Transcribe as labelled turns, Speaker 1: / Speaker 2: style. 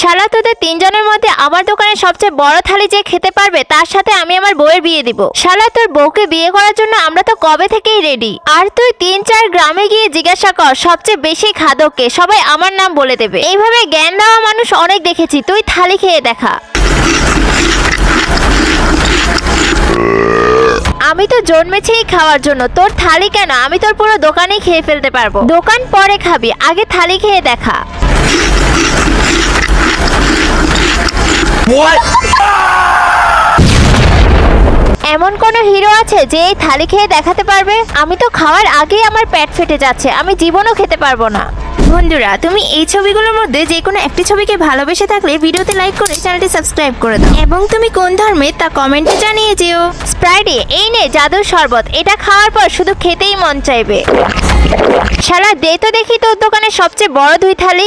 Speaker 1: শালা তোদের তিনজনের মধ্যে আমার দোকানে সবচেয়ে বড় থালি যে খেতে পারবে তার সাথে আমি আমার বউয়ের বিয়ে দিব। শালা তোর বউকে বিয়ে করার জন্য আমরা তো কবে থেকেই রেডি। আর তুই 3-4 গ্রামে গিয়ে জিজ্ঞাসা কর সবচেয়ে বেশি খাদককে, সবাই আমার নাম বলে দেবে। এইভাবে জ্ঞান দেওয়া মানুষ অনেক দেখেছি, তুই থালি খেয়ে দেখা। আমি তো জন্মেছেই খাওয়ার জন্য, তোর থালি কেন, আমি তোর পুরো দোকানেই খেয়ে ফেলতে পারবো। দোকান পরে খাবি, আগে থালি খেয়ে দেখা। এমন কোন হিরো আছে যে এই থালি খেয়ে দেখাতে পারবে? আমি তো খাওয়ার আগেই আমার পেট ফেটে যাচ্ছে, আমি জীবনও খেতে পারবো না।
Speaker 2: বন্ধুরা, তুমি এই ছবিগুলোর মধ্যে যে কোনো একটি ছবিকে ভালোবেসে থাকলে ভিডিওতে লাইক করে চ্যানেলটি সাবস্ক্রাইব করে দাও এবং তুমি কোন ধর্মের তা কমেন্টে জানিয়ে যেও।
Speaker 1: স্প্রাইটে এই নে জাদুর শরবত, এটা খাওয়ার পর শুধু খেতেই মন চাইবে। শালা দে তো দেখি তোর দোকানে সবচেয়ে বড় 2 থালি।